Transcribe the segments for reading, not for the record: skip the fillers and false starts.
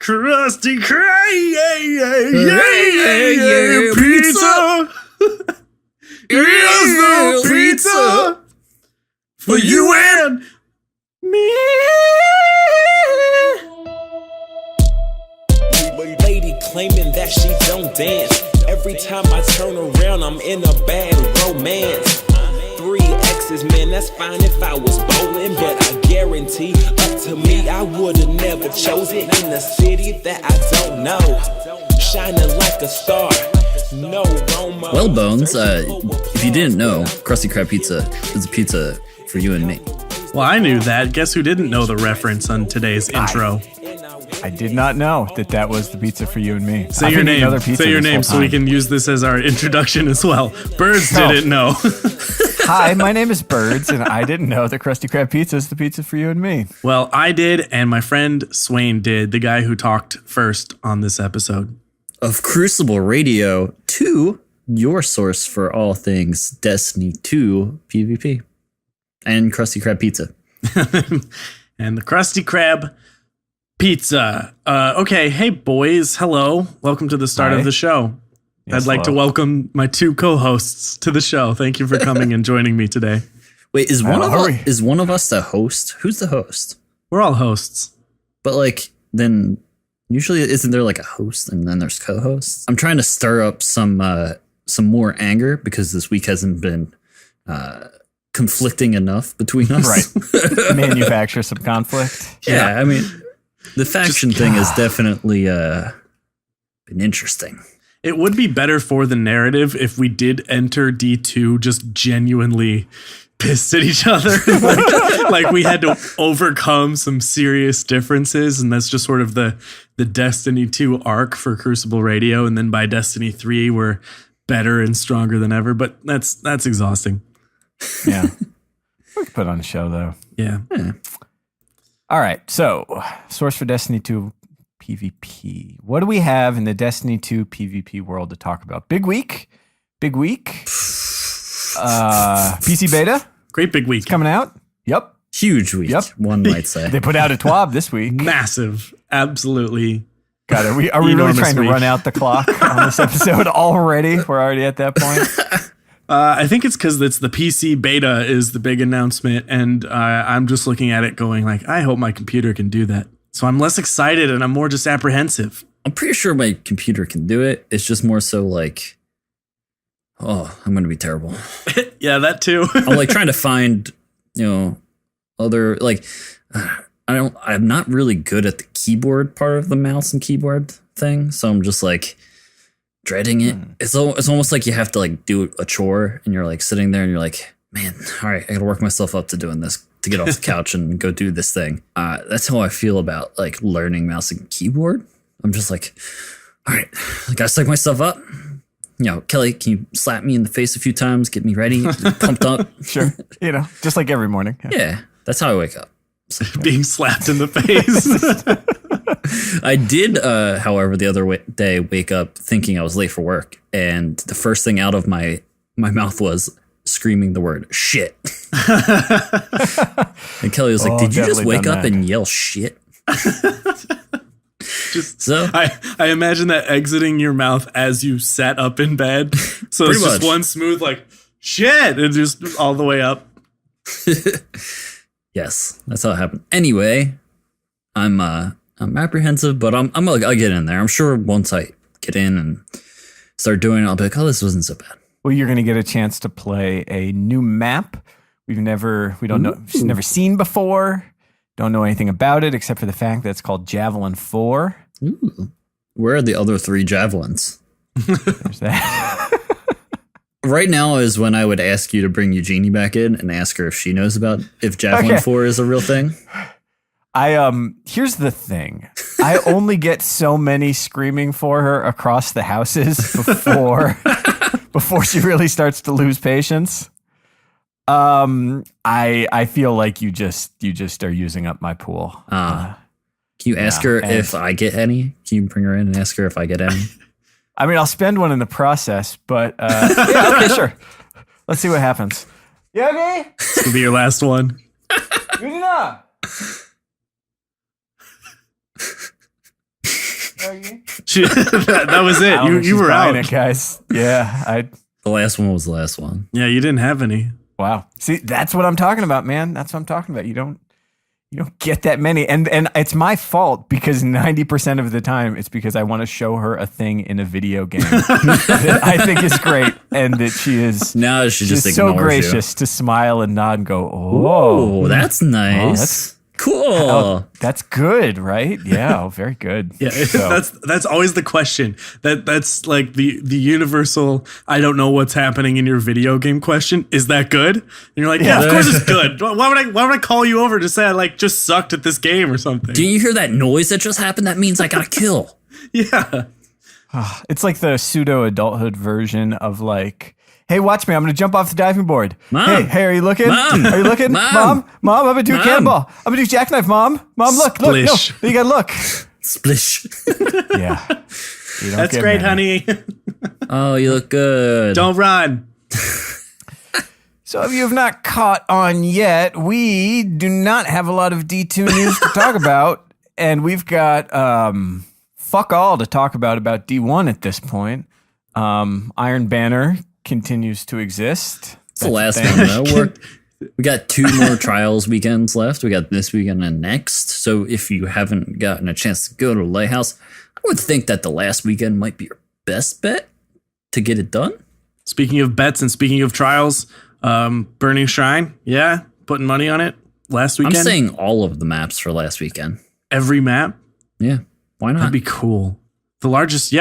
Krusty Krab pizza. Here's the pizza for you and me. Lady claiming that she don't dance. Every time I turn around, I'm in a bad romance. 3 exes, man, that's fine if I was bowling, but I guarantee up to me, I would've never chose it in a city that I don't know. Shining like a star. No Roma. Well, Bones, if you didn't know, Krusty Krab Pizza is a pizza for you and me. Well, I knew that. Guess who didn't know the reference on today's intro? I did not know that was the pizza for you and me. Say your name. Say your name so we can use this as our introduction as well. Birds didn't know. Hi, my name is Birds, and I didn't know that Krusty Krab Pizza is the pizza for you and me. Well, I did, and my friend Swain did, the guy who talked first on this episode. Of Crucible Radio, to your source for all things Destiny 2 PvP. And Krusty Krab Pizza. And the Krusty Krab Pizza. Okay, hey boys, hello. Welcome to the start of the show. Yes, I'd like to welcome my 2 co-hosts to the show. Thank you for coming and joining me today. Wait, is one of us the host? Who's the host? We're all hosts. But then usually isn't there a host and then there's co-hosts? I'm trying to stir up some more anger because this week hasn't been conflicting enough between us. Right. Manufacture some conflict. Yeah, I mean, the faction thing has definitely been interesting. It would be better for the narrative if we did enter D2 just genuinely pissed at each other. like we had to overcome some serious differences, and that's just sort of the Destiny 2 arc for Crucible Radio, and then by Destiny 3 we're better and stronger than ever, but that's exhausting. Yeah. We could put on a show though. Yeah. All right, so source for Destiny 2 PvP. What do we have in the Destiny 2 PvP world to talk about? Big week. PC beta. Great big week. It's coming out. Yep. Huge week, one might say. They put out a TWAB this week. Massive. Absolutely. God, are we really trying to run out the clock on this episode already? We're already at that point. I think it's because it's the PC beta is the big announcement, and I'm just looking at it going I hope my computer can do that. So I'm less excited and I'm more just apprehensive. I'm pretty sure my computer can do it. It's just more so I'm going to be terrible. Yeah, that too. I'm trying to find, other I'm not really good at the keyboard part of the mouse and keyboard thing. So I'm just dreading it. It's almost like you have to do a chore and you're sitting there and you're man, all right, I got to work myself up to doing this to get off the couch and go do this thing. That's how I feel about learning mouse and keyboard. I'm just all right, I got to psych myself up. Kelly, can you slap me in the face a few times, get me ready, pumped up? Sure. Just like every morning. Yeah, that's how I wake up. So, being slapped in the face. I did, however, the other day wake up thinking I was late for work, and the first thing out of my mouth was screaming the word shit. And Kelly was did you just wake up and yell shit? I imagine that exiting your mouth as you sat up in bed. So it's just one smooth shit and just all the way up. Yes, that's how it happened. Anyway, I'm apprehensive, but I'll get in there. I'm sure once I get in and start doing it, I'll be oh, this wasn't so bad. Well, you're going to get a chance to play a new map we've never seen before. Don't know anything about it except for the fact that it's called Javelin 4. Ooh. Where are the other 3 javelins? There's that. Right now is when I would ask you to bring Eugenie back in and ask her if she knows about if Javelin 4 is a real thing. Here's the thing. I only get so many screaming for her across the houses before she really starts to lose patience. I feel like you just are using up my pool. Can you ask her if I get any? Can you bring her in and ask her if I get any? I mean, I'll spend one in the process, but yeah, okay, sure. Let's see what happens. Yogi? This could be your last one. that was it. You were out, it, guys. Yeah, The last one was the last one. Yeah, you didn't have any. Wow. See, that's what I'm talking about, man. That's what I'm talking about. You don't get that many. And it's my fault because 90% of the time it's because I want to show her a thing in a video game that I think is great and that she's just so ignores gracious you. to smile and nod and go, oh, that's nice. that's cool. Oh, that's good, right? Yeah, very good. Yeah, So- that's always the question. That's like the universal. I don't know what's happening in your video game question. Is that good? And you're like, yeah, of course it's good. Why would I call you over to say I just sucked at this game or something? Do you hear that noise that just happened? That means I got a kill. Yeah, It's like the pseudo adulthood version of hey, watch me. I'm going to jump off the diving board. Mom. Hey, are you looking? Mom. Are you looking? Mom. Mom, I'm going to do a Mom. cannonball. I'm going to do jackknife, Mom. Look. No, Splish. you got to look. Splish. Yeah. You don't that's get great, many. honey. Oh, you look good. Don't run. So if you have not caught on yet, we do not have a lot of D2 news to talk about. And we've got fuck all to talk about D1 at this point. Iron Banner continues to exist. It's the last one, though. We got 2 more trials weekends left. We got this weekend and next. So if you haven't gotten a chance to go to Lighthouse, I would think that the last weekend might be your best bet to get it done. Speaking of bets and speaking of trials, Burning Shrine, yeah, putting money on it last weekend. I'm saying all of the maps for last weekend. Every map. Yeah, why not? That'd be cool. The largest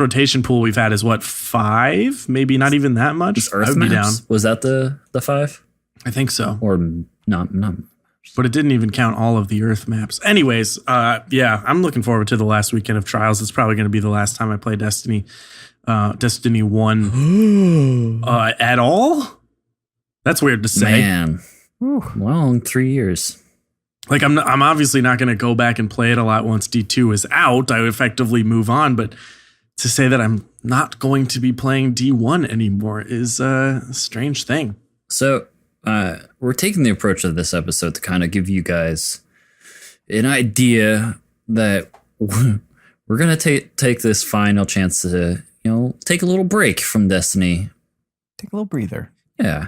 rotation pool we've had is what, 5? Maybe not even that much. Just Earth I would be down. maps? Was that the 5? I think so. Or not? But it didn't even count all of the Earth maps. Anyways, yeah, I'm looking forward to the last weekend of trials. It's probably going to be the last time I play Destiny 1 at all. That's weird to say. Man, long 3 years. Like I'm obviously not going to go back and play it a lot once D2 is out. I would effectively move on, but to say that I'm not going to be playing D1 anymore is a strange thing. So we're taking the approach of this episode to kind of give you guys an idea that we're going to take this final chance to, take a little break from Destiny. Take a little breather. Yeah.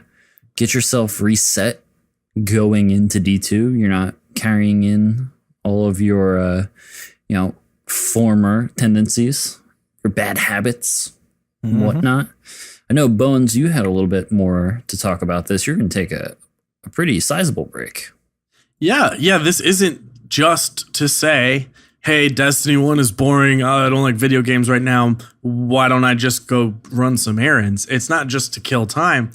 Get yourself reset going into D2. You're not carrying in all of your, former tendencies, your bad habits, and whatnot. I know, Bones, you had a little bit more to talk about this. You're going to take a pretty sizable break. Yeah, this isn't just to say, hey, Destiny 1 is boring. I don't like video games right now. Why don't I just go run some errands? It's not just to kill time,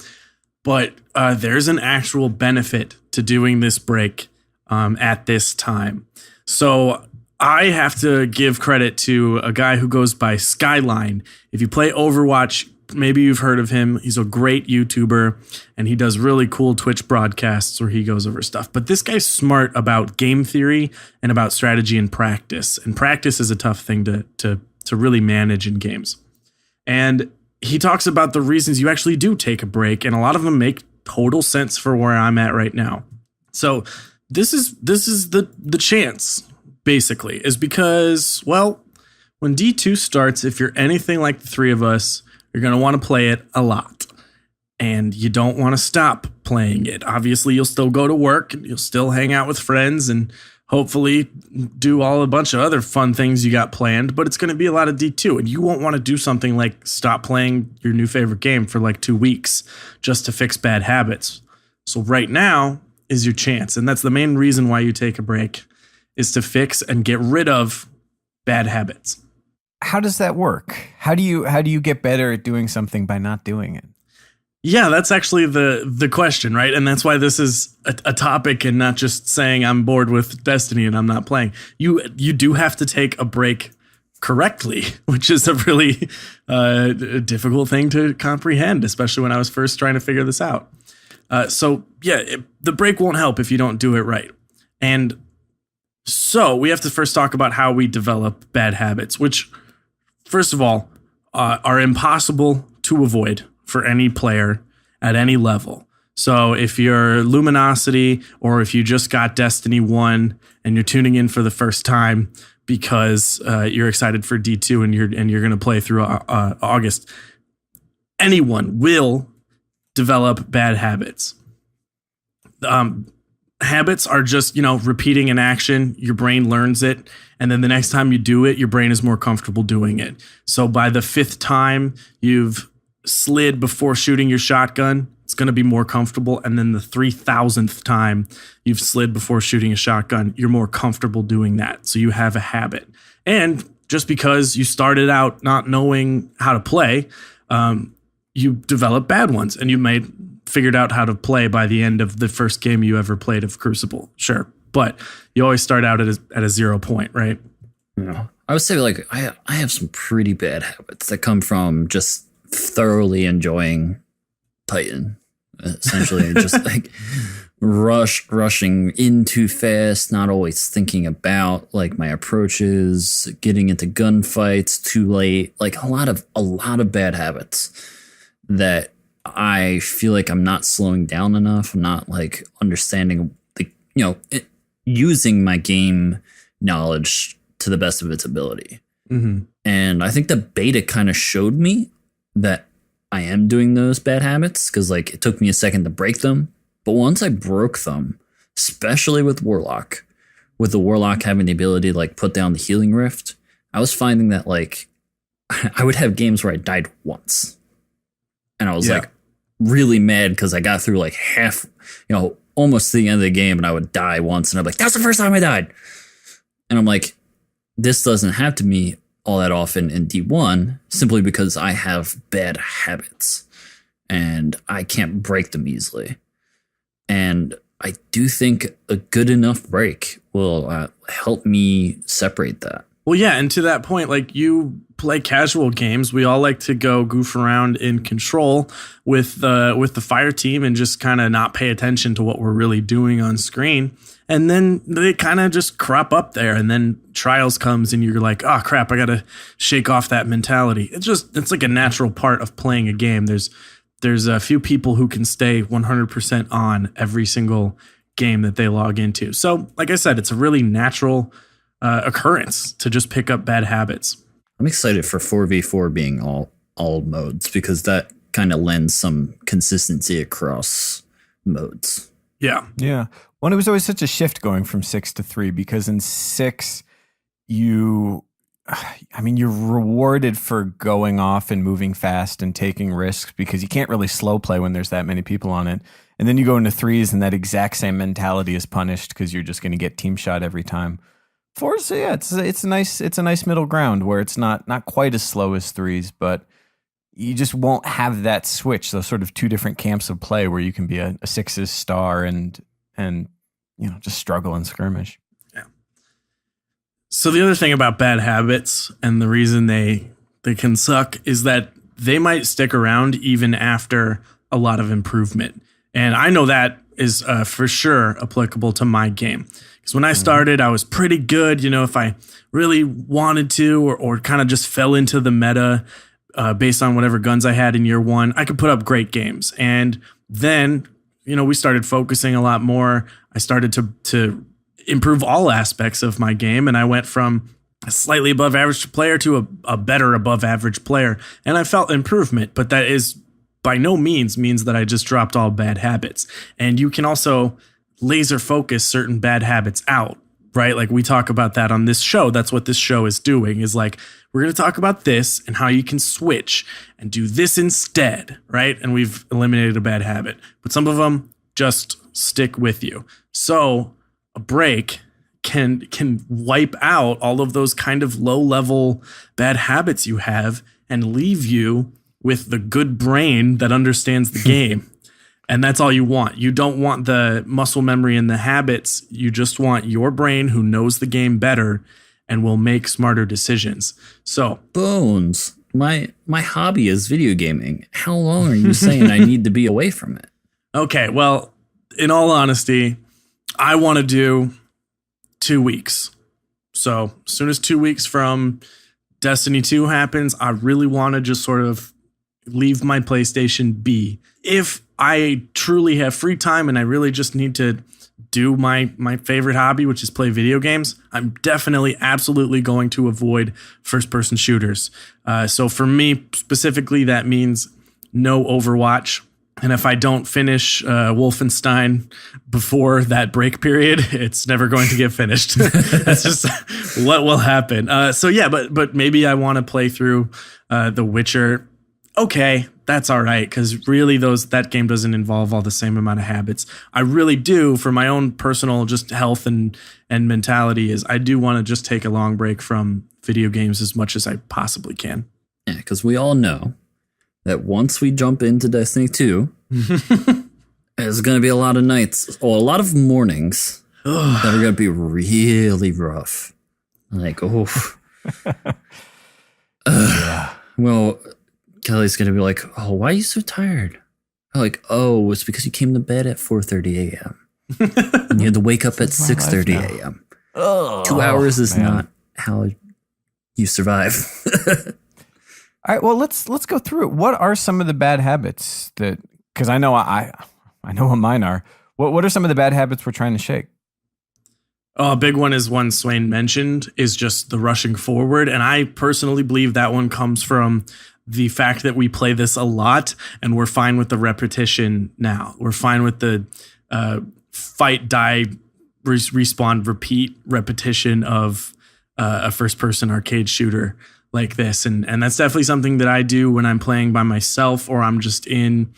but there's an actual benefit to doing this break at this time. So I have to give credit to a guy who goes by Skyline. If you play Overwatch, maybe you've heard of him. He's a great YouTuber, and he does really cool Twitch broadcasts where he goes over stuff. But this guy's smart about game theory and about strategy and practice. And practice is a tough thing to really manage in games. And he talks about the reasons you actually do take a break, and a lot of them make total sense for where I'm at right now. So this is the chance, basically, is because, well, when D2 starts, if you're anything like the three of us, you're going to want to play it a lot. And you don't want to stop playing it. Obviously, you'll still go to work, and you'll still hang out with friends, and hopefully do a bunch of other fun things you got planned, but it's going to be a lot of D2, and you won't want to do something like stop playing your new favorite game for 2 weeks just to fix bad habits. So right now is your chance, and that's the main reason why you take a break, is to fix and get rid of bad habits. How does that work? How do you get better at doing something by not doing it? Yeah, that's actually the question, right? And that's why this is a topic and not just saying I'm bored with Destiny and I'm not playing. You do have to take a break correctly, which is a really difficult thing to comprehend, especially when I was first trying to figure this out. So the break won't help if you don't do it right. And so we have to first talk about how we develop bad habits, which, first of all, are impossible to avoid for any player at any level. So if you're Luminosity, or if you just got Destiny 1 and you're tuning in for the first time, because you're excited for D2 and you're going to play through August. Anyone will develop bad habits. Habits are just, repeating an action. Your brain learns it. And then the next time you do it, your brain is more comfortable doing it. So by the 5th time you've slid before shooting your shotgun, it's going to be more comfortable. And then the 3,000th time you've slid before shooting a shotgun, you're more comfortable doing that. So you have a habit. And just because you started out not knowing how to play, you develop bad ones, and you figured out how to play by the end of the first game you ever played of Crucible. Sure. But you always start out at a 0 point, right? Yeah. I would say I have some pretty bad habits that come from just thoroughly enjoying Titan. Essentially, just like rushing in too fast, not always thinking about like my approaches, getting into gunfights too late, like a lot of bad habits that I feel like I'm not slowing down enough. I'm not like understanding using my game knowledge to the best of its ability. Mm-hmm. And I think the beta kind of showed me that I am doing those bad habits, because like it took me a second to break them. But once I broke them, especially with the Warlock having the ability to like put down the healing rift, I was finding that like I would have games where I died once. And I was like really mad because I got through like half, almost to the end of the game, and I would die once, and I'm like, that's the first time I died. And I'm like, this doesn't happen to me all that often in D1, simply because I have bad habits and I can't break them easily. And I do think a good enough break will help me separate that. Well, yeah, and to that point, like you play casual games, we all like to go goof around in Control with the fire team and just kind of not pay attention to what we're really doing on screen. And then they kind of just crop up there, and then Trials comes and you're like, oh crap, I got to shake off that mentality. It's like a natural part of playing a game. There's a few people who can stay 100% on every single game that they log into. So like I said, it's a really natural occurrence to just pick up bad habits. I'm excited for 4v4 being all modes, because that kind of lends some consistency across modes. Yeah. Yeah. Well, it was always such a shift going from 6 to 3, because in 6, you're rewarded for going off and moving fast and taking risks, because you can't really slow play when there's that many people on it. And then you go into 3s and that exact same mentality is punished, because you're just going to get team shot every time. 4, so yeah, it's a nice middle ground where it's not quite as slow as 3s, but you just won't have that switch, those sort of two different camps of play where you can be a 6's star and just struggle and skirmish. Yeah. So the other thing about bad habits, and the reason they can suck, is that they might stick around even after a lot of improvement. And I know that is for sure applicable to my game. Because when I started, I was pretty good. If I really wanted to, or kind of just fell into the meta based on whatever guns I had in year 1, I could put up great games. And then, we started focusing a lot more. I started to improve all aspects of my game, and I went from a slightly above average player to a better above average player. And I felt improvement, but that is by no means that I just dropped all bad habits. And you can also laser focus certain bad habits out, right? Like we talk about that on this show. That's what this show is doing, is like, we're going to talk about this and how you can switch and do this instead, right? And we've eliminated a bad habit, but some of them just stick with you. So a break can wipe out all of those kind of low level bad habits you have and leave you with the good brain that understands the game. And that's all you want. You don't want the muscle memory and the habits. You just want your brain who knows the game better and will make smarter decisions. So, Bones, my hobby is video gaming. How long are you saying I need to be away from it? Okay, well, in all honesty, I want to do 2 weeks. So as soon as 2 weeks from Destiny 2 happens, I really want to just sort of leave my PlayStation be. If I truly have free time and I really just need to do my favorite hobby, which is play video games, I'm definitely absolutely going to avoid first-person shooters. So for me specifically, that means no Overwatch. And if I don't finish Wolfenstein before that break period, it's never going to get finished. That's just what will happen. So yeah, but maybe I want to play through The Witcher. Okay, that's all right, because really that game doesn't involve all the same amount of habits. I really do, for my own personal just health and mentality, is I do want to just take a long break from video games as much as I possibly can. Yeah, because we all know that once we jump into Destiny 2, there's going to be a lot of nights, or a lot of mornings that are going to be really rough. Like, Yeah. Well, Kelly's going to be like, oh, why are you so tired? I'm like, oh, it's because you came to bed at 4:30 a.m. and you had to wake up at 6:30 a.m. 2 hours is not how you survive. All right, well, let's go through it. What are some of the bad habits that? Because I know I know what mine are. What are some of the bad habits we're trying to shake? Oh, a big one is one Swain mentioned, is just the rushing forward, and I personally believe that one comes from the fact that we play this a lot, and we're fine with the repetition now. We're fine with the fight, die, respawn, repeat repetition of a first-person arcade shooter like this. And that's definitely something that I do when I'm playing by myself, or I'm just in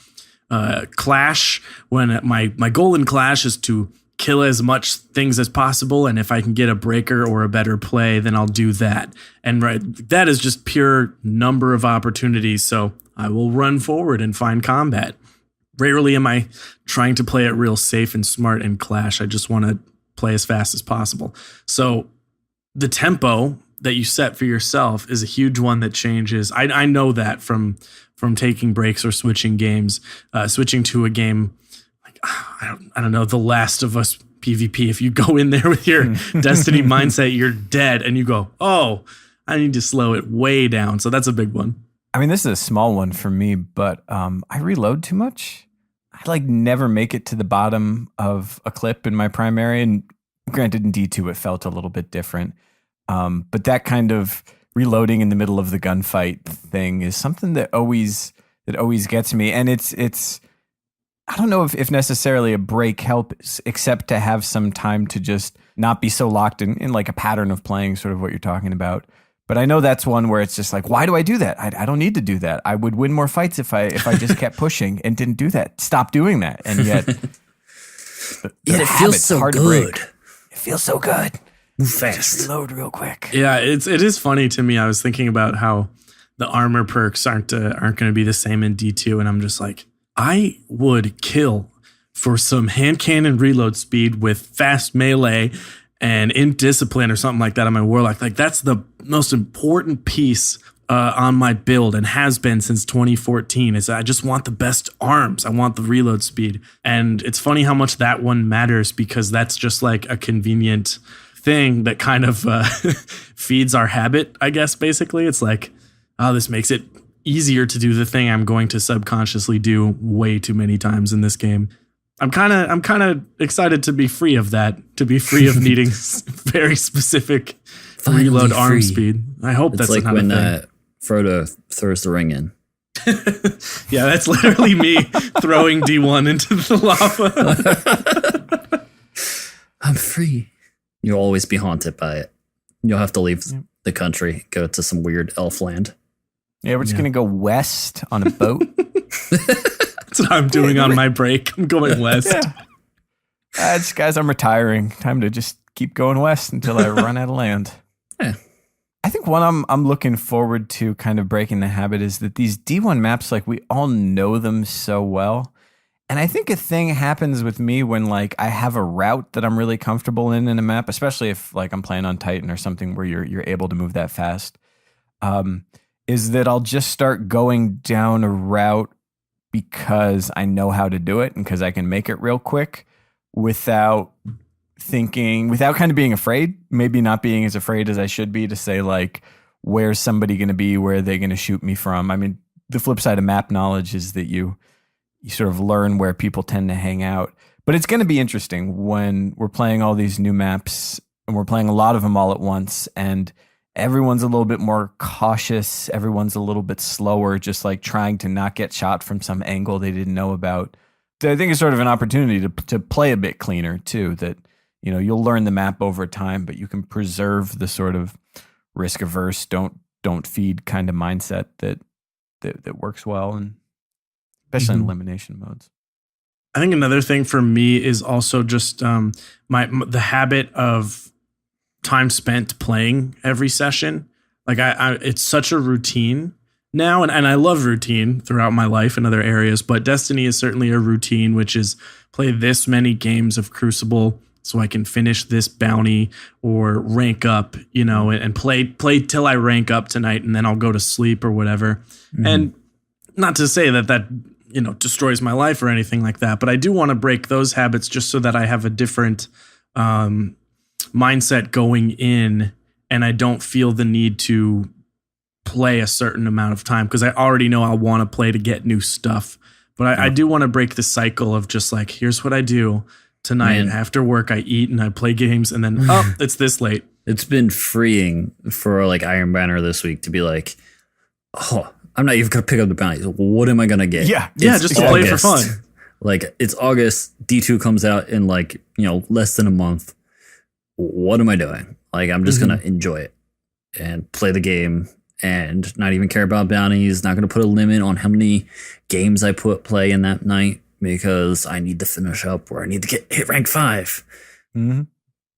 Clash, when my goal in Clash is to kill as much things as possible, and if I can get a breaker or a better play, then I'll do that. And that is just pure number of opportunities, so I will run forward and find combat. Rarely am I trying to play it real safe and smart in Clash. I just want to play as fast as possible. So the tempo that you set for yourself is a huge one that changes. I know that from taking breaks or switching games, switching to a game like, I don't know, The Last of Us PvP. If you go in there with your Destiny mindset, you're dead, and you go, oh, I need to slow it way down. So that's a big one. I mean, this is a small one for me, but I reload too much. I never make it to the bottom of a clip in my primary, and granted in D2 it felt a little bit different. But that kind of reloading in the middle of the gunfight thing is something that always gets me. And it's I don't know if necessarily a break helps, except to have some time to just not be so locked in like a pattern of playing, sort of what you're talking about. But I know that's one where it's just like, why do I do that? I don't need to do that. I would win more fights if I just kept pushing and didn't do that. Stop doing that. And yet it feels so hard good. To break. It feels so good. Move fast. Just reload real quick. Yeah, it is funny to me. I was thinking about how the armor perks aren't going to be the same in D2, and I'm just like, I would kill for some hand cannon reload speed with fast melee and indiscipline or something like that on my warlock. Like, that's the most important piece on my build, and has been since 2014, is I just want the best arms. I want the reload speed. And it's funny how much that one matters, because that's just like a convenient thing that kind of feeds our habit, I guess. Basically, it's like, oh, this makes it easier to do the thing I'm going to subconsciously do way too many times in this game. I'm kind of excited to be free of that, to be free of needing very specific reload arm speed. I hope it's that's like not when a thing. Frodo throws the ring in. Yeah, that's literally me throwing D1 into the lava. I'm free. You'll always be haunted by it. You'll have to leave the country, go to some weird elf land. Yeah, we're just going to go west on a boat. That's what I'm doing on my break. I'm going west. Yeah. Guys, I'm retiring. Time to just keep going west until I run out of land. Yeah. I think one I'm looking forward to kind of breaking the habit is that these D1 maps, like, we all know them so well. And I think a thing happens with me when, like, I have a route that I'm really comfortable in a map, especially if, like, I'm playing on Titan or something where you're able to move that fast, is that I'll just start going down a route because I know how to do it and because I can make it real quick without kind of being afraid, maybe not being as afraid as I should be to say, like, where's somebody going to be? Where are they going to shoot me from? I mean, the flip side of map knowledge is that you you sort of learn where people tend to hang out. But it's going to be interesting when we're playing all these new maps, and we're playing a lot of them all at once, and everyone's a little bit more cautious. Everyone's a little bit slower, just like trying to not get shot from some angle they didn't know about. So I think it's sort of an opportunity to play a bit cleaner too, that, you know, you'll learn the map over time, but you can preserve the sort of risk averse, don't feed kind of mindset that works well, and especially in elimination modes. I think another thing for me is also just the habit of time spent playing every session. Like it's such a routine now, and I love routine throughout my life in other areas, but Destiny is certainly a routine, which is play this many games of Crucible so I can finish this bounty or rank up, you know, and play till I rank up tonight, and then I'll go to sleep or whatever. And not to say that you know, destroys my life or anything like that, but I do want to break those habits just so that I have a different mindset going in, and I don't feel the need to play a certain amount of time, because I already know I want to play to get new stuff. But I do want to break the cycle of just like, here's what I do tonight. After work, I eat and I play games, and then, it's this late. It's been freeing for like Iron Banner this week to be like, oh, I'm not even going to pick up the bounties. What am I going to get? Yeah, just to play for fun. Like, it's August. D2 comes out in like, you know, less than a month. What am I doing? Like, I'm just going to enjoy it and play the game and not even care about bounties. Not going to put a limit on how many games I play in that night, because I need to finish up, or I need to hit rank 5.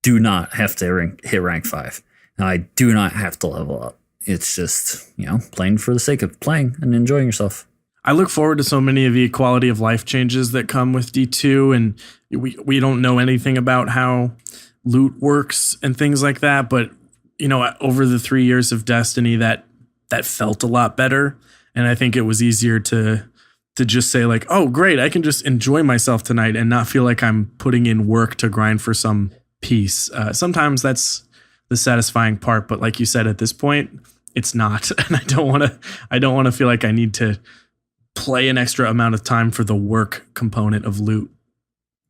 Do not have to hit rank 5. And I do not have to level up. It's just, you know, playing for the sake of playing and enjoying yourself. I look forward to so many of the quality of life changes that come with D2, and we don't know anything about how loot works and things like that. But, you know, over the 3 years of Destiny, that felt a lot better. And I think it was easier to just say like, oh, great, I can just enjoy myself tonight and not feel like I'm putting in work to grind for some piece. Sometimes that's the satisfying part, but like you said, at this point, it's not. And I don't want to feel like I need to play an extra amount of time for the work component of loot.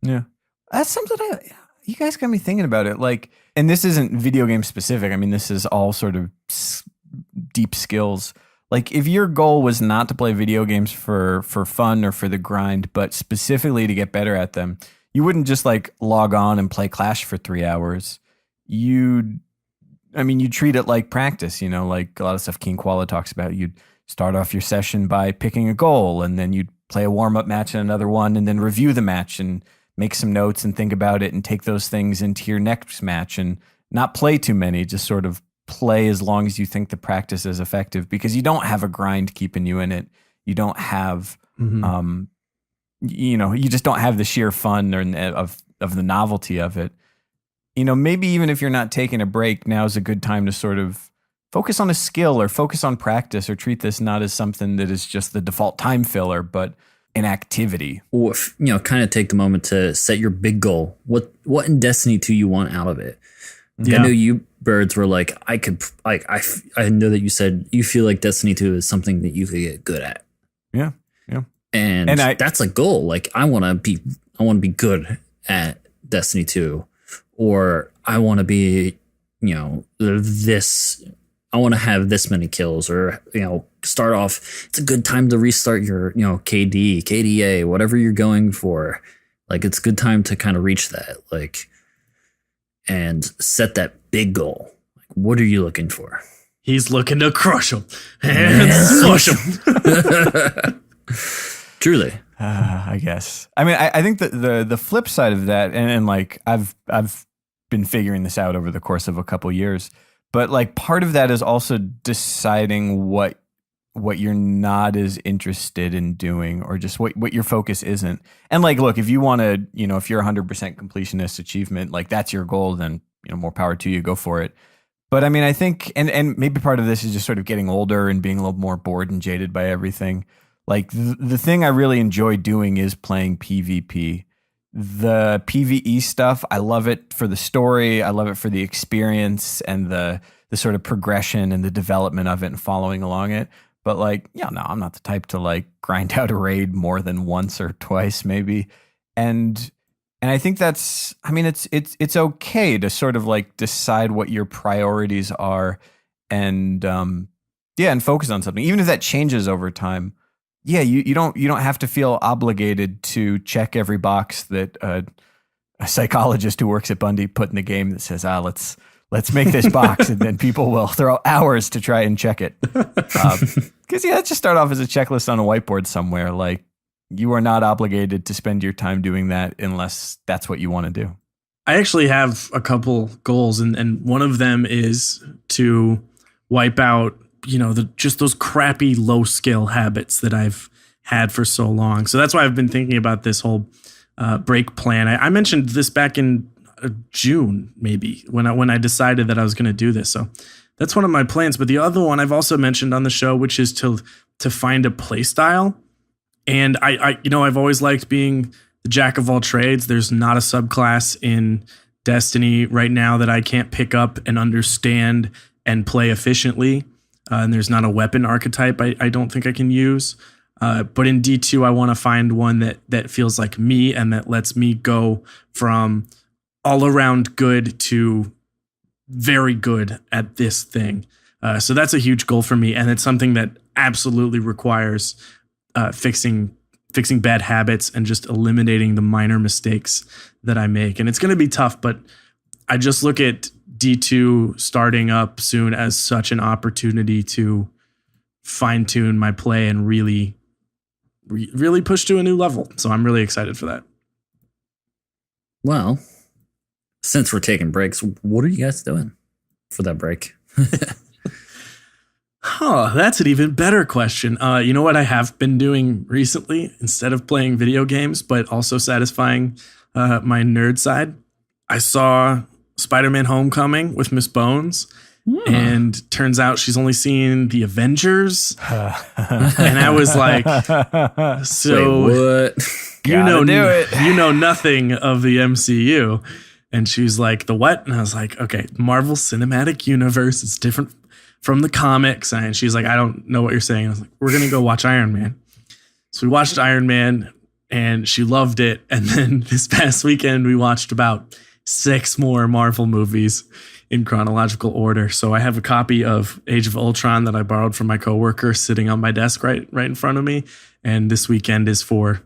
Yeah. That's something you guys got me thinking about it. Like, and this isn't video game specific. I mean, this is all sort of deep skills. Like, if your goal was not to play video games for fun or for the grind, but specifically to get better at them, you wouldn't just like log on and play Clash for 3 hours. You'd treat it like practice, you know, like a lot of stuff King Koala talks about. You'd start off your session by picking a goal, and then you'd play a warm-up match and another one, and then review the match and make some notes and think about it and take those things into your next match, and not play too many, just sort of play as long as you think the practice is effective, because you don't have a grind keeping you in it. You don't have, you know, you just don't have the sheer fun of the novelty of it. You know, maybe even if you're not taking a break, now's a good time to sort of focus on a skill or focus on practice, or treat this not as something that is just the default time filler, but an activity. Or, you know, kind of take the moment to set your big goal. What in Destiny 2 you want out of it? Yeah. I know you birds were like, I know that you said you feel like Destiny 2 is something that you could get good at. Yeah. And that's a goal. Like, I want to be good at Destiny 2. Or I want to be, you know, I want to have this many kills, or, you know, start off. It's a good time to restart your, you know, KD, KDA, whatever you're going for. Like, it's a good time to kind of reach that, like, and set that big goal. Like, what are you looking for? He's looking to crush him and smush him. Truly. I guess. I mean, I think that the flip side of that, and like I've been figuring this out over the course of a couple years, but like part of that is also deciding what you're not as interested in doing, or just what your focus isn't. And like, look, if you want to, you know, if you're 100% completionist achievement, like that's your goal, then, you know, more power to you, go for it. But I mean, I think, and maybe part of this is just sort of getting older and being a little more bored and jaded by everything. Like the thing I really enjoy doing is playing PvP. The PvE stuff, I love it for the story. I love it for the experience and the sort of progression and the development of it and following along it. But like, yeah, no, I'm not the type to like grind out a raid more than once or twice, maybe. And I think that's, I mean, it's okay to sort of like decide what your priorities are and and focus on something, even if that changes over time. Yeah, you don't have to feel obligated to check every box that a psychologist who works at Bundy put in the game that says, let's make this box, and then people will throw hours to try and check it. Because let's just start off as a checklist on a whiteboard somewhere. Like, you are not obligated to spend your time doing that unless that's what you want to do. I actually have a couple goals, and one of them is to wipe out, just those crappy low skill habits that I've had for so long. So that's why I've been thinking about this whole break plan. I mentioned this back in June, maybe, when I decided that I was going to do this. So that's one of my plans. But the other one I've also mentioned on the show, which is to find a play style. And I've always liked being the jack of all trades. There's not a subclass in Destiny right now that I can't pick up and understand and play efficiently. And there's not a weapon archetype I don't think I can use. But in D2, I want to find one that feels like me and that lets me go from all around good to very good at this thing. So that's a huge goal for me. And it's something that absolutely requires fixing bad habits and just eliminating the minor mistakes that I make. And it's going to be tough, but I just look at D2 starting up soon as such an opportunity to fine tune my play and really push to a new level. So I'm really excited for that. Well, since we're taking breaks, what are you guys doing for that break? That's an even better question. You know what I have been doing recently? Instead of playing video games, but also satisfying my nerd side, I saw Spider-Man Homecoming with Miss Bones. And turns out she's only seen the Avengers. And I was like, so wait, what? you know nothing of the MCU. And she was like, the what? And I was like, okay, Marvel Cinematic Universe is different from the comics. And she's like, I don't know what you're saying. I was like, we're going to go watch Iron Man. So we watched Iron Man and she loved it. And then this past weekend, we watched about 6 more Marvel movies in chronological order. So I have a copy of Age of Ultron that I borrowed from my coworker sitting on my desk right in front of me. And this weekend is for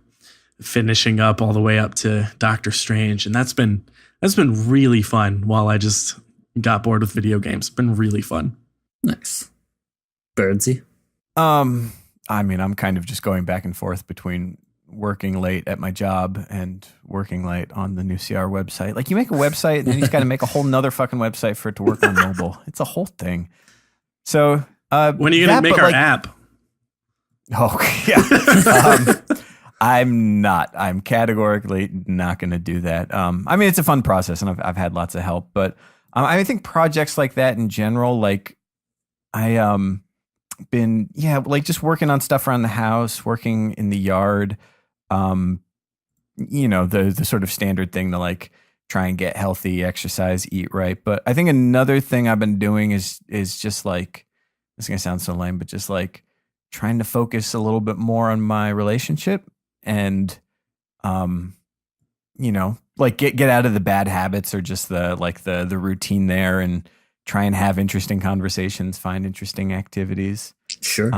finishing up all the way up to Doctor Strange. And that's been really fun while I just got bored with video games. It's been really fun. Nice. Birdsy? I mean, I'm kind of just going back and forth between working late at my job and working late on the new CR website. Like, you make a website and then you got to make a whole nother fucking website for it to work on mobile. It's a whole thing. So when are you going to make our app? Oh, yeah. I'm categorically not going to do that. I mean, it's a fun process and I've had lots of help, but I think projects like that in general, like been just working on stuff around the house, working in the yard, the sort of standard thing to like try and get healthy, exercise, eat right. But I think another thing I've been doing is just like, this is gonna sound so lame, but just like trying to focus a little bit more on my relationship and like get out of the bad habits or just the routine there and try and have interesting conversations, find interesting activities. Sure.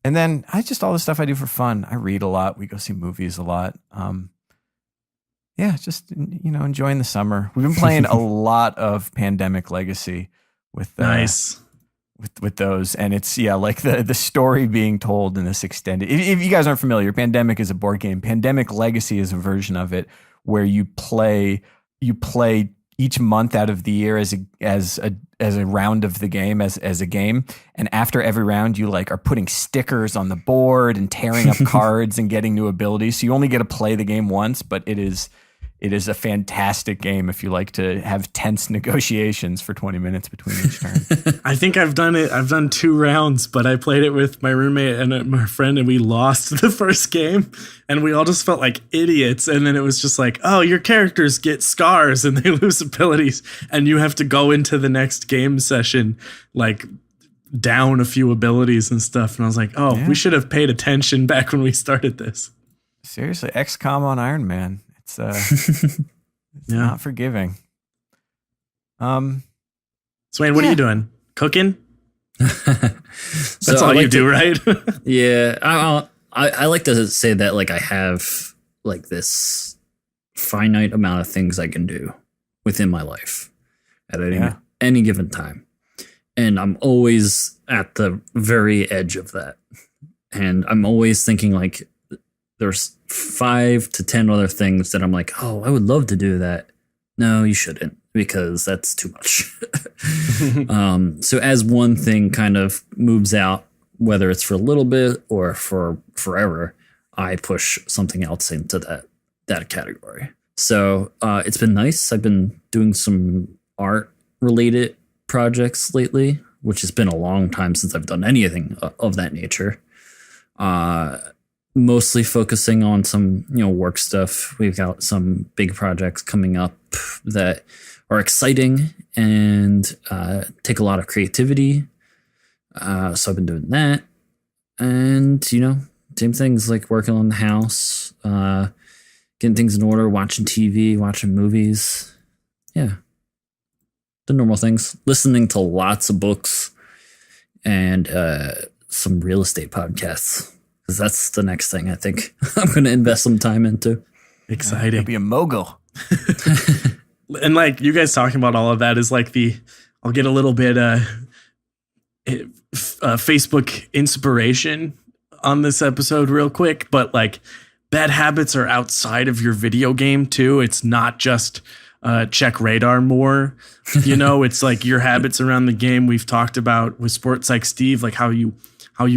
And then all the stuff I do for fun. I read a lot. We go see movies a lot. Just enjoying the summer. We've been playing a lot of Pandemic Legacy with nice with those, and it's like the story being told in this extended. If you guys aren't familiar, Pandemic is a board game. Pandemic Legacy is a version of it where you play each month out of the year as a round of the game, as a game. And after every round, you like are putting stickers on the board and tearing up cards and getting new abilities. So you only get to play the game once, but it is a fantastic game if you like to have tense negotiations for 20 minutes between each turn. I think I've done it. I've done 2 rounds, but I played it with my roommate and my friend, and we lost the first game, and we all just felt like idiots. And then it was just like, oh, your characters get scars and they lose abilities, and you have to go into the next game session like down a few abilities and stuff. And I was like, oh, we should have paid attention back when we started this. Seriously, XCOM on Iron Man. It's not forgiving. Swain, what are you doing? Cooking? That's all you do, right? Yeah. I like to say that like I have like this finite amount of things I can do within my life at any given time. And I'm always at the very edge of that. And I'm always thinking like there's 5 to 10 other things that I'm like, oh, I would love to do that. No, you shouldn't, because that's too much. So as one thing kind of moves out, whether it's for a little bit or for forever, I push something else into that category. So it's been nice. I've been doing some art related projects lately, which has been a long time since I've done anything of that nature. Mostly focusing on some, work stuff. We've got some big projects coming up that are exciting and take a lot of creativity. So I've been doing that. And, same things like working on the house, getting things in order, watching TV, watching movies. Yeah. The normal things. Listening to lots of books and some real estate podcasts. Because that's the next thing I think I'm going to invest some time into. Exciting. You'll be a mogul. And like you guys talking about all of that is like I'll get a little bit Facebook inspiration on this episode real quick, but like bad habits are outside of your video game too. It's not just check radar more, it's like your habits around the game. We've talked about with Sports Like Steve, like how you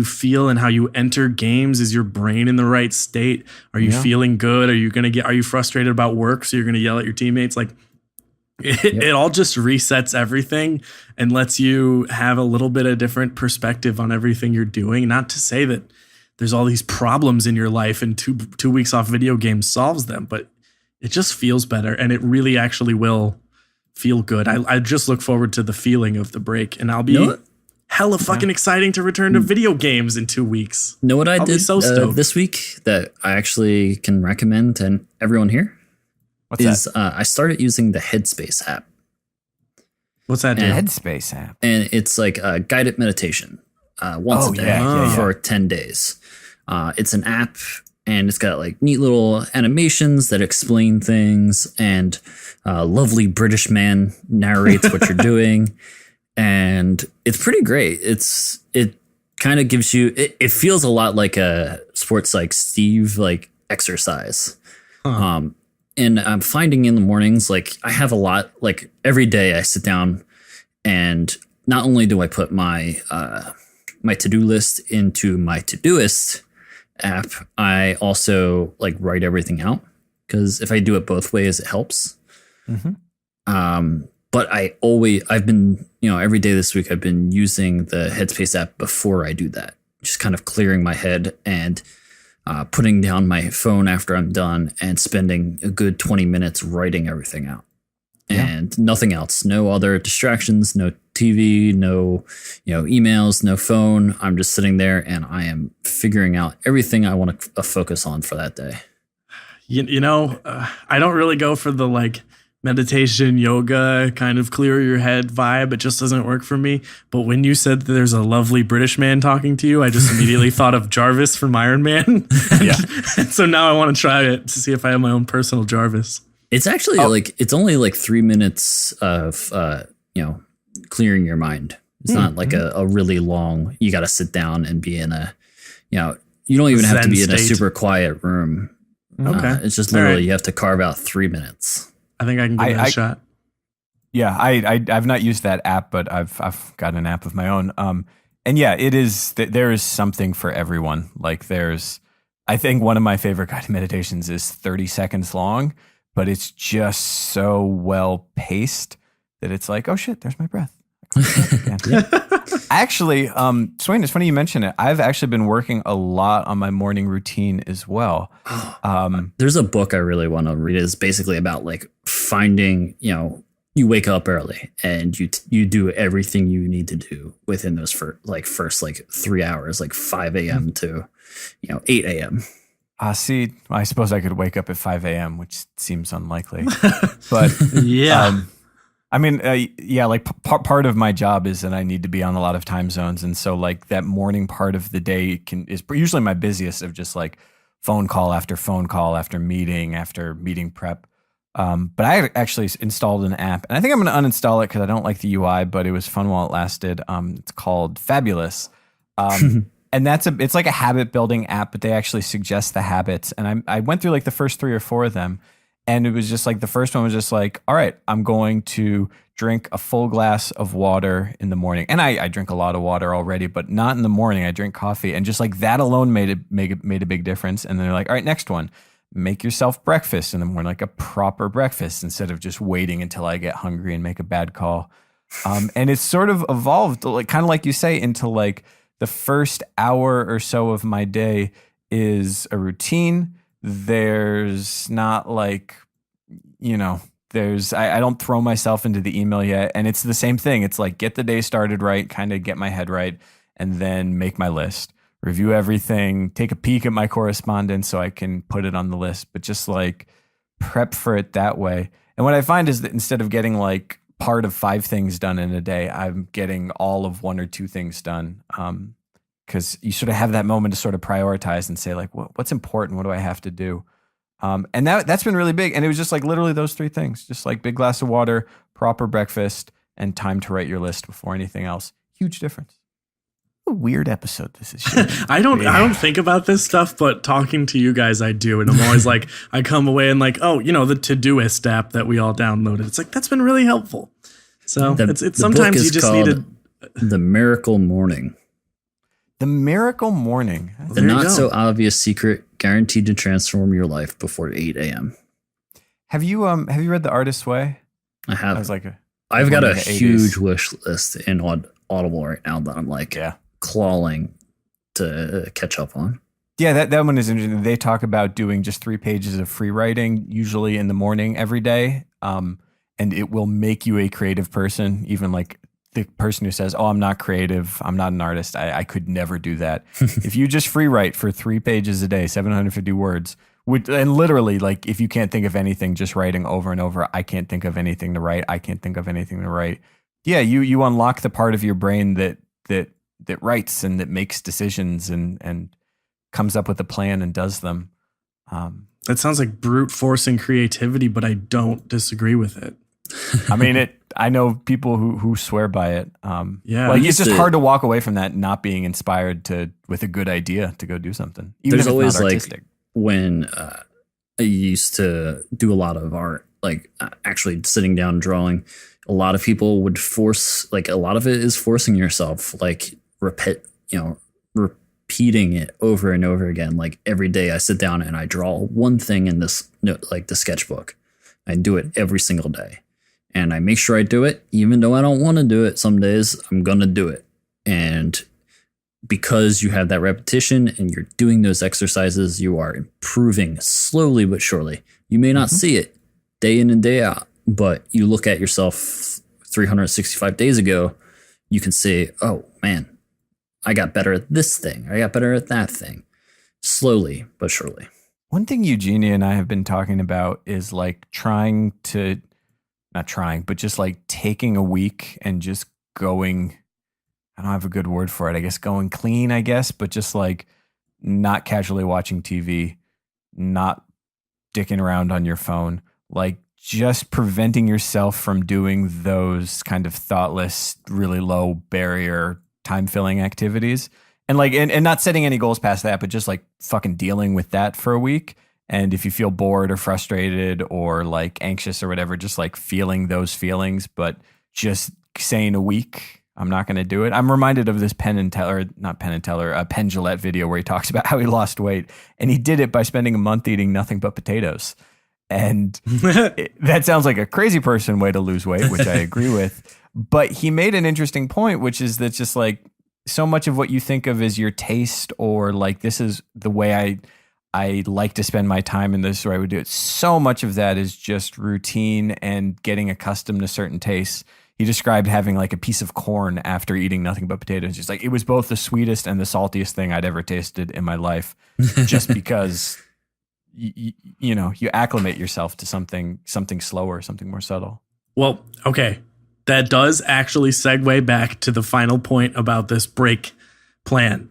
feel and how you enter games. Is your brain in the right state? Are you feeling good? Are you frustrated about work? So you're going to yell at your teammates? Like it all just resets everything and lets you have a little bit of different perspective on everything you're doing. Not to say that there's all these problems in your life and two weeks off video games solves them, but it just feels better. And it really actually will feel good. I just look forward to the feeling of the break, and I'll be hella fucking exciting to return to video games in 2 weeks. Know what I did this week that I actually can recommend to everyone here? What's that? I started using the Headspace app. What's that? Headspace app. And it's like a guided meditation once a day for 10 days. It's an app, and it's got like neat little animations that explain things, and a lovely British man narrates what you're doing. And it's pretty great. It kind of gives you, it feels a lot like a Sports Like Steve, like exercise. And I'm finding in the mornings, like I have a lot, like every day I sit down and not only do I put my, my to-do list into my Todoist app, I also like write everything out, because if I do it both ways, it helps. But I've been, every day this week, I've been using the Headspace app before I do that, just kind of clearing my head and putting down my phone after I'm done and spending a good 20 minutes writing everything out. And nothing else, no other distractions, no TV, no, emails, no phone. I'm just sitting there and I am figuring out everything I want to focus on for that day. I don't really go for the like meditation, yoga, kind of clear your head vibe. It just doesn't work for me. But when you said that there's a lovely British man talking to you, I just immediately thought of Jarvis from Iron Man. And so now I want to try it to see if I have my own personal Jarvis. It's actually it's only like 3 minutes of, clearing your mind. It's not like a really long, you got to sit down and be in a, you don't even have to be in a super quiet room. Okay. It's just literally, you have to carve out 3 minutes. I think I can give it a shot. Yeah, I've not used that app, but I've got an app of my own. And yeah, it is. There is something for everyone. Like I think one of my favorite guided meditations is 30 seconds long, but it's just so well paced that it's like, oh shit, there's my breath. Actually, Swain, it's funny you mention it. I've actually been working a lot on my morning routine as well. There's a book I really want to read. It's basically about like finding, you wake up early and you do everything you need to do within those first 3 hours, like 5 a.m. to 8 a.m. See, I suppose I could wake up at 5 a.m., which seems unlikely. But Yeah. I mean, like part of my job is that I need to be on a lot of time zones. And so like that morning part of the day is usually my busiest, of just like phone call after meeting prep. But I actually installed an app, and I think I'm going to uninstall it because I don't like the UI, but it was fun while it lasted. It's called Fabulous. And it's like a habit building app, but they actually suggest the habits. And I went through like the first 3 or 4 of them. And it was just like, the first one was just like, all right, I'm going to drink a full glass of water in the morning. And I drink a lot of water already, but not in the morning. I drink coffee. And just like that alone made a big difference. And then they're like, all right, next one, make yourself breakfast in the morning, like a proper breakfast, instead of just waiting until I get hungry and make a bad call. And it's sort of evolved, like kind of like you say, into like the first hour or so of my day is a routine. There's not like, I don't throw myself into the email yet. And it's the same thing. It's like, get the day started right, kind of get my head right, and then make my list, review everything, take a peek at my correspondence so I can put it on the list, but just like prep for it that way. And what I find is that instead of getting like part of 5 things done in a day, I'm getting all of 1 or 2 things done. Because you sort of have that moment to sort of prioritize and say like, what's important? What do I have to do? And that's been really big. And it was just like literally those 3 things, just like big glass of water, proper breakfast, and time to write your list before anything else. Huge difference. What a weird episode this is. I don't think about this stuff, but talking to you guys, I do. And I'm always like, I come away and like, the Todoist app that we all downloaded. It's like, that's been really helpful. So it's sometimes you just need The Miracle Morning. The Miracle Morning. The not so obvious secret guaranteed to transform your life before 8 a.m. Have you read The Artist's Way? I have. I was like, I've got a huge wish list in Audible right now that I'm like clawing to catch up on. Yeah, that one is interesting. They talk about doing just 3 pages of free writing, usually in the morning every day. And it will make you a creative person, even like the person who says, I'm not creative, I'm not an artist, I could never do that. If you just free write for 3 pages a day, 750 words, and literally, like, if you can't think of anything, just writing over and over, I can't think of anything to write, I can't think of anything to write. Yeah, you unlock the part of your brain that writes and that makes decisions and comes up with a plan and does them. That sounds like brute forcing creativity, but I don't disagree with it. I mean, I know people who swear by it. Yeah, like it's just hard to walk away from that not being inspired with a good idea to go do something. Even There's if always it's not artistic. like when I used to do a lot of art, like actually sitting down and drawing. A lot of people would force, like a lot of it is forcing yourself, like repeating it over and over again. Like every day I sit down and I draw one thing in this, like the sketchbook. I do it every single day. And I make sure I do it, even though I don't want to do it some days, I'm going to do it. And because you have that repetition and you're doing those exercises, you are improving slowly but surely. You may not see it day in and day out, but you look at yourself 365 days ago, you can say, oh man, I got better at this thing. I got better at that thing. Slowly but surely. One thing Eugenia and I have been talking about is like just like taking a week and just going, I don't have a good word for it, I guess going clean, but just like not casually watching TV, not dicking around on your phone, like just preventing yourself from doing those kind of thoughtless, really low barrier, time-filling activities. And like, and not setting any goals past that, but just like fucking dealing with that for a week. And if you feel bored or frustrated or like anxious or whatever, just like feeling those feelings, but just saying a week, I'm not going to do it. I'm reminded of this Penn Jillette video where he talks about how he lost weight, and he did it by spending a month eating nothing but potatoes. And that sounds like a crazy person way to lose weight, which I agree with. But he made an interesting point, which is that just like so much of what you think of as your taste or like this is the way I like to spend my time and this is where I would do it. So much of that is just routine and getting accustomed to certain tastes. He described having like a piece of corn after eating nothing but potatoes. Just like it was both the sweetest and the saltiest thing I'd ever tasted in my life, just because you know, you acclimate yourself to something slower, something more subtle. Well, okay. That does actually segue back to the final point about this break plan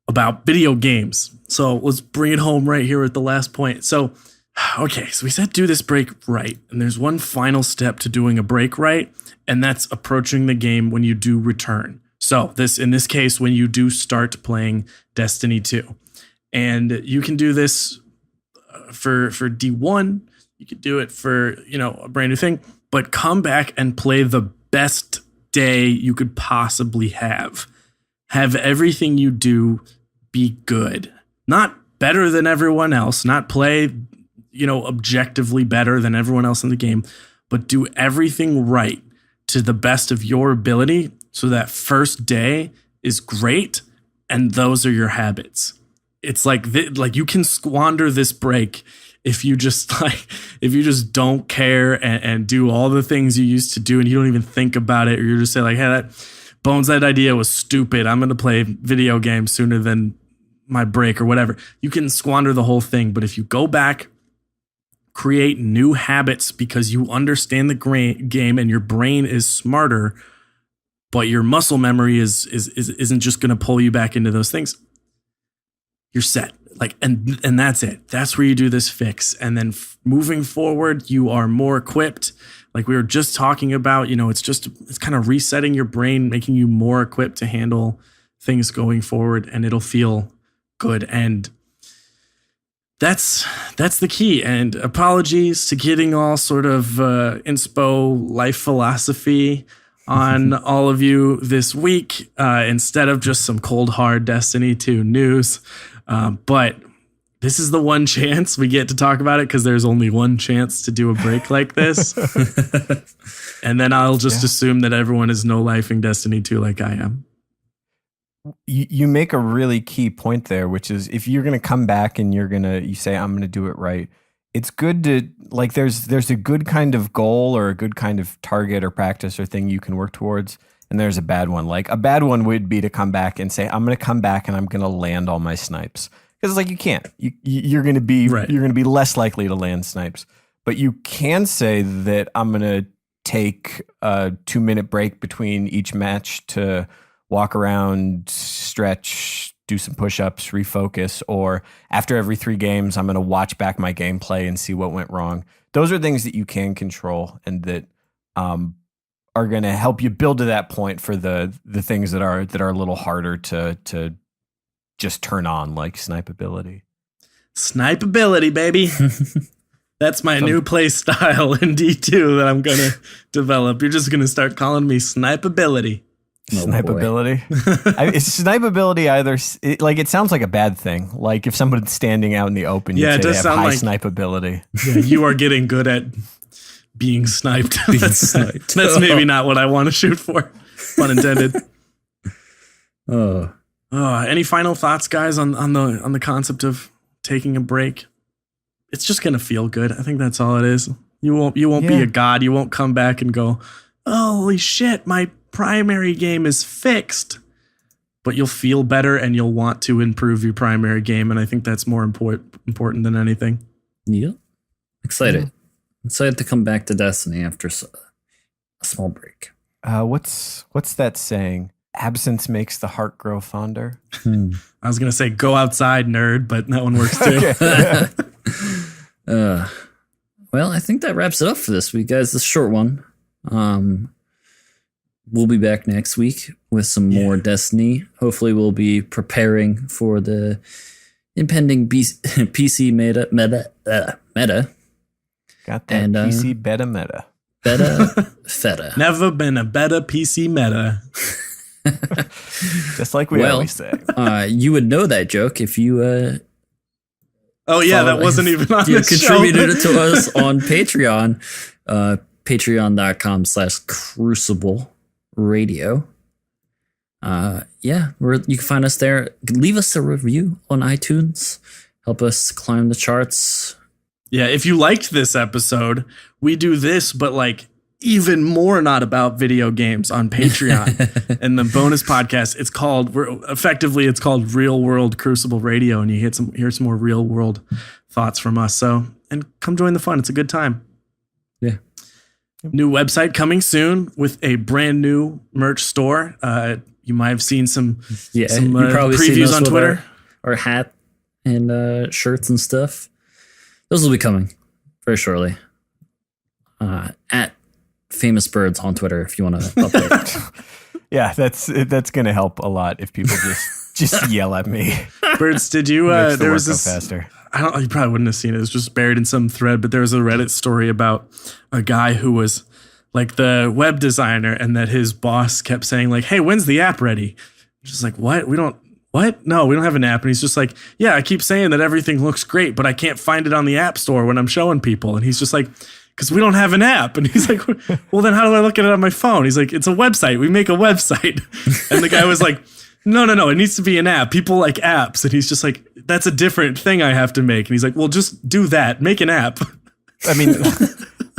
about video games. So let's bring it home right here at the last point. So, okay, so we said do this break right. And there's one final step to doing a break right, and that's approaching the game when you do return. So in this case, when you do start playing Destiny 2. And you can do this for D1. You could do it for, you know, a brand new thing. But come back and play the best day you could possibly have. Have everything you do be good. Not better than everyone else. Not play, you know, objectively better than everyone else in the game. But do everything right to the best of your ability so that first day is great and those are your habits. It's like you can squander this break if you just don't care and do all the things you used to do and you don't even think about it, or you're just say like, hey, that idea was stupid. I'm going to play video games sooner than my break or whatever. You can squander the whole thing. But if you go back, create new habits because you understand the game and your brain is smarter, but your muscle memory isn't just going to pull you back into those things, you're set. Like, and that's it. That's where you do this fix. And then moving forward, you are more equipped. Like we were just talking about, you know, it's kind of resetting your brain, making you more equipped to handle things going forward, and it'll feel good. And that's the key. And apologies to getting all sort of inspo life philosophy on all of you this week, instead of just some cold hard Destiny 2 news. But this is the one chance we get to talk about it because there's only one chance to do a break like this. And then I'll just assume that everyone is no-lifing Destiny 2 like I am. You make a really key point there, which is if you're going to come back and you say, I'm going to do it right. It's good to like, there's a good kind of goal or a good kind of target or practice or thing you can work towards. And there's a bad one. Like a bad one would be to come back and say, I'm going to come back and I'm going to land all my snipes. Because it's like, you can't, you're going to be, right. You're going to be less likely to land snipes, but you can say that I'm going to take a 2-minute break between each match to walk around, stretch, do some push-ups, refocus, or after every 3 games, I'm going to watch back my gameplay and see what went wrong. Those are things that you can control and that, are going to help you build to that point for the things that are a little harder to just turn on, like snipeability. Snipeability, baby. That's my new play style in D2 that I'm going to develop. You're just going to start calling me Snipeability. Snipeability? Is snipeability either... it sounds like a bad thing. Like if someone's standing out in the open, you'd say they have high snipeability. Yeah, you are getting good at being sniped. That's maybe not what I want to shoot for. Pun intended. Any final thoughts, guys, on the concept of taking a break? It's just gonna feel good. I think that's all it is. You won't be a god. You won't come back and go, holy shit, my primary game is fixed. But you'll feel better and you'll want to improve your primary game, and I think that's more important than anything. Yeah, excited. Yeah. Excited to come back to Destiny after a small break. What's that saying? Absence makes the heart grow fonder. I was going to say go outside, nerd, but that one works too. Well, I think that wraps it up for this week, guys. This short one. We'll be back next week with some more Destiny. Hopefully we'll be preparing for the impending PC meta. Got that and, PC beta meta. Beta feta. Never been a better PC meta. Just like we always say. You would know that joke if you... that wasn't even on the show. You contributed it to us on Patreon. Patreon.com/Crucible Radio. You can find us there. Leave us a review on iTunes. help us climb the charts. Yeah, if you liked this episode, we do this, but like even more not about video games on Patreon. And the bonus podcast, it's called Real World Crucible Radio, and you hear some more real world thoughts from us. So, and come join the fun. It's a good time. Yeah. New website coming soon with a brand new merch store. You might have seen some you probably previews on Twitter. Our hat and shirts and stuff. Those will be coming very shortly. At Famous Birds on Twitter if you want to update. Yeah, that's going to help a lot if people just yell at me. Birds, did you? There was this. Faster. You probably wouldn't have seen it. It was just buried in some thread. But there was a Reddit story about a guy who was like the web designer, and that his boss kept saying like, "Hey, when's the app ready?" Just like, what? What? No, we don't have an app. And he's just like, yeah, I keep saying that everything looks great, but I can't find it on the app store when I'm showing people. And he's just like, because we don't have an app. And he's like, well, then how do I look at it on my phone? He's like, it's a website. We make a website. And the guy was like, no, it needs to be an app. People like apps. And he's just like, that's a different thing I have to make. And he's like, well, just do that. Make an app. I mean,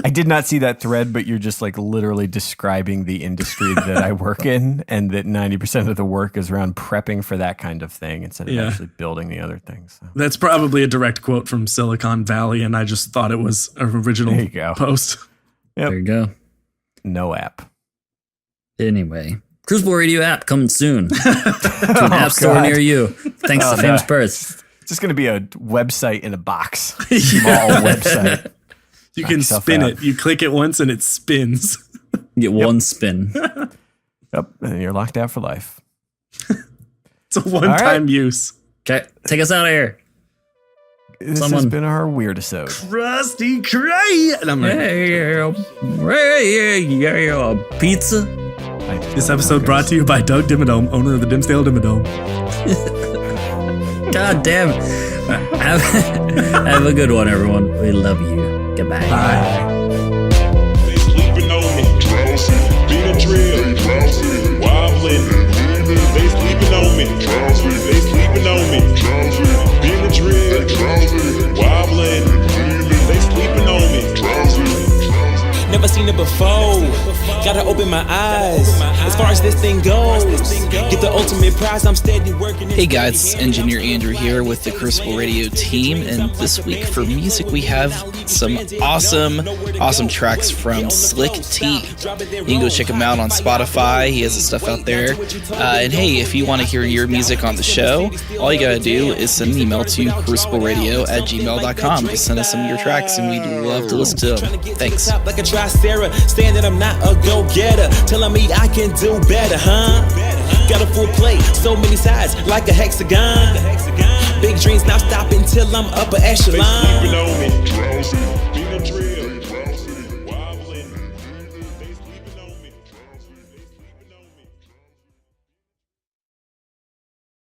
I did not see that thread, but you're just like literally describing the industry that I work in, and that 90% of the work is around prepping for that kind of thing instead of actually building the other things. So. That's probably a direct quote from Silicon Valley, and I just thought it was an original post. Yep. There you go. No app. Anyway, Crucible Radio app coming soon to an app store near you. Thanks to Famous Birds. It's just going to be a website in a box. Small website. You can spin it. You click it once and it spins. You get one spin. Yep. And you're locked out for life. It's a one-time use. Okay. Take us out of here. This has been our weird episode. Krusty Krab. And I'm like, pizza. This episode brought to you by Doug Dimmadome, owner of the Dimsdale Dimmadome. God damn. Have a good one, everyone. We love you. Goodbye. Bye. They sleeping on me, drowsy. Being a drill, drowsy. Wobbling. They sleeping on me, drowsy. They sleeping on me, drowsy. Being a drill, drowsy. Wobbling. They sleeping on me, drowsy. Never seen it before. Gotta open my eyes. As far as this thing goes, get the ultimate prize. I'm steady working. Hey guys, Engineer Andrew here with the Crucible Radio team, and this week for music we have some awesome tracks from Slick T. You can go check him out on Spotify. He has his stuff out there. And hey, if you want to hear your music on the show, all you gotta do is send an email to crucibleradio@gmail.com. Just send us some of your tracks, and we'd love to listen to them. Thanks. Like a Sarah, saying that I'm not a go-getter, telling me I can do better, huh? Got a full plate, so many sides, like a hexagon. Big dreams, now stop until I'm upper echelon. They sleeping on me, drowsy.